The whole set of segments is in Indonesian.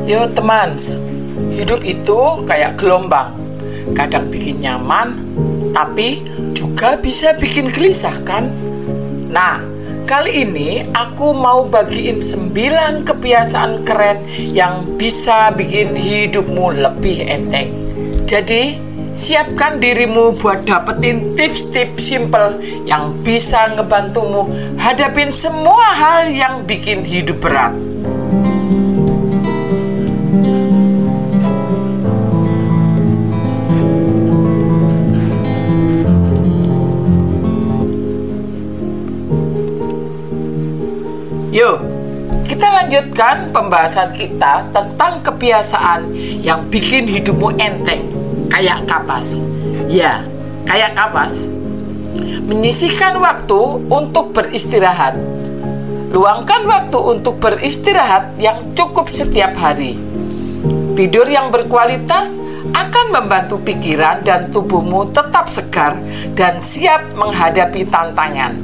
Yo teman, hidup itu kayak gelombang. Kadang bikin nyaman, tapi juga bisa bikin gelisah kan? Nah, kali ini aku mau bagiin 9 kebiasaan keren yang bisa bikin hidupmu lebih enteng. Jadi, siapkan dirimu buat dapetin tips-tips simple yang bisa ngebantumu hadapin semua hal yang bikin hidup berat. Yuk, kita lanjutkan pembahasan kita tentang kebiasaan yang bikin hidupmu enteng, kayak kapas. Ya, kayak kapas. Menyisihkan waktu untuk beristirahat. Luangkan waktu untuk beristirahat yang cukup setiap hari. Tidur yang berkualitas akan membantu pikiran dan tubuhmu tetap segar dan siap menghadapi tantangan.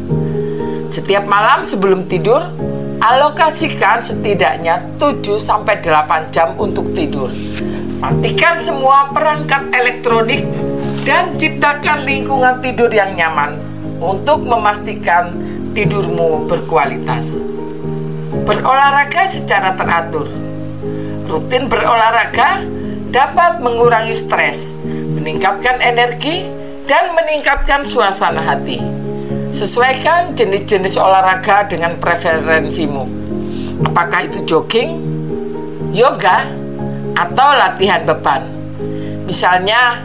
Setiap malam sebelum tidur, alokasikan setidaknya 7-8 jam untuk tidur. Matikan semua perangkat elektronik dan ciptakan lingkungan tidur yang nyaman untuk memastikan tidurmu berkualitas. Berolahraga secara teratur. Rutin berolahraga dapat mengurangi stres, meningkatkan energi, dan meningkatkan suasana hati. Sesuaikan jenis-jenis olahraga dengan preferensimu. Apakah itu jogging, yoga, atau latihan beban. Misalnya,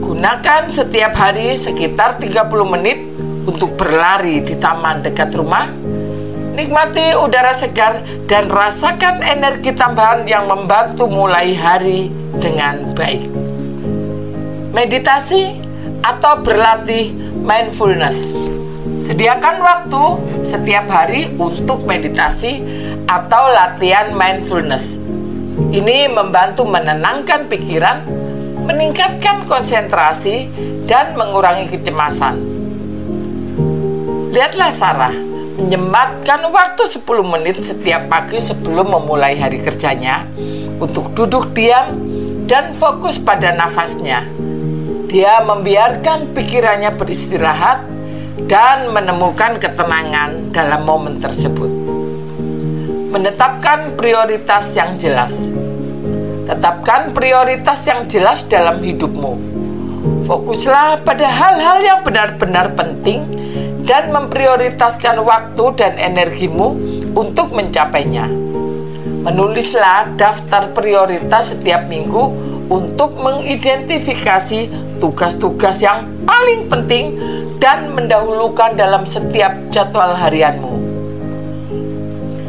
gunakan setiap hari sekitar 30 menit untuk berlari di taman dekat rumah. Nikmati udara segar dan rasakan energi tambahan yang membantu mulai hari dengan baik. Meditasi atau berlatih mindfulness. Sediakan waktu setiap hari untuk meditasi atau latihan mindfulness. Ini membantu menenangkan pikiran, meningkatkan konsentrasi, dan mengurangi kecemasan. Lihatlah Sarah, menyempatkan waktu 10 menit setiap pagi sebelum memulai hari kerjanya untuk duduk diam dan fokus pada nafasnya. Dia membiarkan pikirannya beristirahat dan menemukan ketenangan dalam momen tersebut. Menetapkan prioritas yang jelas. Tetapkan prioritas yang jelas dalam hidupmu. Fokuslah pada hal-hal yang benar-benar penting dan memprioritaskan waktu dan energimu untuk mencapainya. Menulislah daftar prioritas setiap minggu untuk mengidentifikasi tugas-tugas yang paling penting dan mendahulukan dalam setiap jadwal harianmu.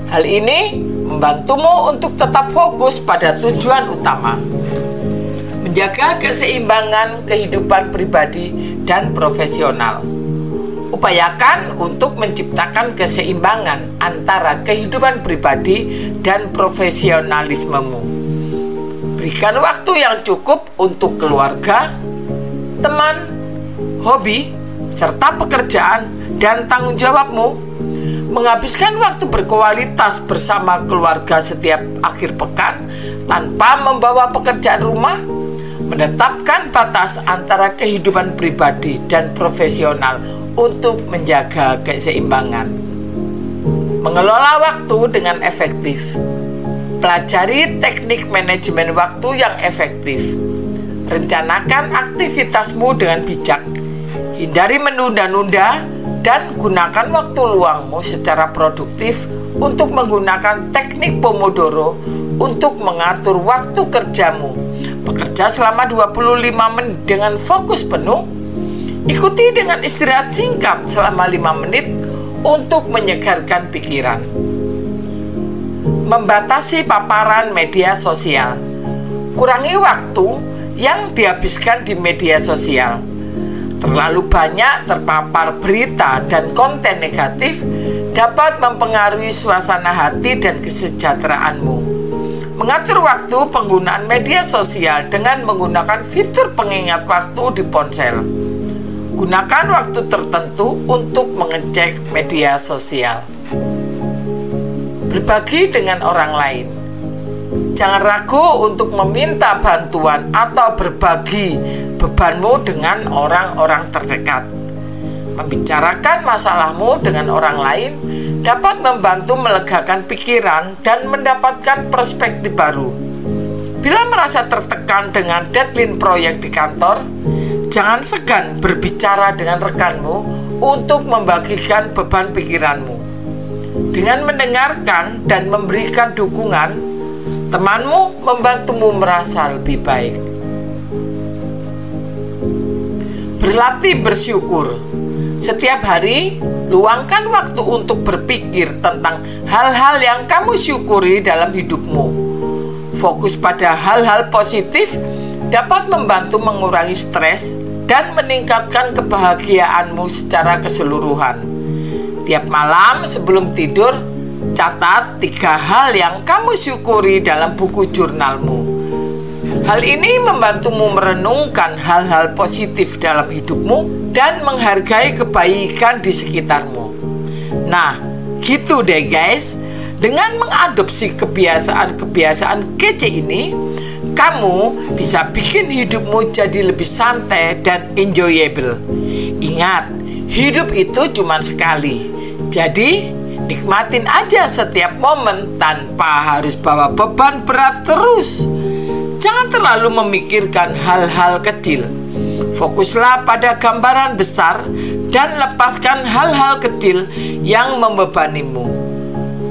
Hal ini membantumu untuk tetap fokus pada tujuan utama. Menjaga keseimbangan kehidupan pribadi dan profesional. Upayakan untuk menciptakan keseimbangan antara kehidupan pribadi dan profesionalismemu. Berikan waktu yang cukup untuk keluarga, teman, hobi, serta pekerjaan dan tanggung jawabmu. Menghabiskan waktu berkualitas bersama keluarga setiap akhir pekan tanpa membawa pekerjaan rumah. Menetapkan batas antara kehidupan pribadi dan profesional untuk menjaga keseimbangan. Mengelola waktu dengan efektif. Pelajari teknik manajemen waktu yang efektif. Rencanakan aktivitasmu dengan bijak. Hindari menunda-nunda dan gunakan waktu luangmu secara produktif untuk menggunakan teknik Pomodoro untuk mengatur waktu kerjamu. Bekerja selama 25 menit dengan fokus penuh. Ikuti dengan istirahat singkat selama 5 menit untuk menyegarkan pikiran. Membatasi paparan media sosial. Kurangi waktu yang dihabiskan di media sosial. Terlalu banyak terpapar berita dan konten negatif dapat mempengaruhi suasana hati dan kesejahteraanmu. Mengatur waktu penggunaan media sosial dengan menggunakan fitur pengingat waktu di ponsel. Gunakan waktu tertentu untuk mengecek media sosial. Berbagi dengan orang lain. Jangan ragu untuk meminta bantuan atau berbagi bebanmu dengan orang-orang terdekat. Membicarakan masalahmu dengan orang lain dapat membantu melegakan pikiran dan mendapatkan perspektif baru. Bila merasa tertekan dengan deadline proyek di kantor, jangan segan berbicara dengan rekanmu untuk membagikan beban pikiranmu. Dengan mendengarkan dan memberikan dukungan, temanmu membantumu merasa lebih baik. Berlatih bersyukur. Setiap hari, luangkan waktu untuk berpikir tentang hal-hal yang kamu syukuri dalam hidupmu. Fokus pada hal-hal positif dapat membantu mengurangi stres dan meningkatkan kebahagiaanmu secara keseluruhan. Tiap malam sebelum tidur, catat 3 hal yang kamu syukuri dalam buku jurnalmu. Hal ini membantumu merenungkan hal-hal positif dalam hidupmu dan menghargai kebaikan di sekitarmu. Nah, gitu deh guys. Dengan mengadopsi kebiasaan-kebiasaan kece ini, kamu bisa bikin hidupmu jadi lebih santai dan enjoyable. Ingat, hidup itu cuma sekali. Jadi, nikmatin aja setiap momen tanpa harus bawa beban berat terus. Jangan terlalu memikirkan hal-hal kecil. Fokuslah pada gambaran besar dan lepaskan hal-hal kecil yang membebanimu.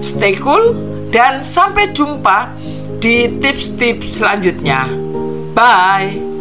Stay cool dan sampai jumpa di tips-tips selanjutnya. Bye.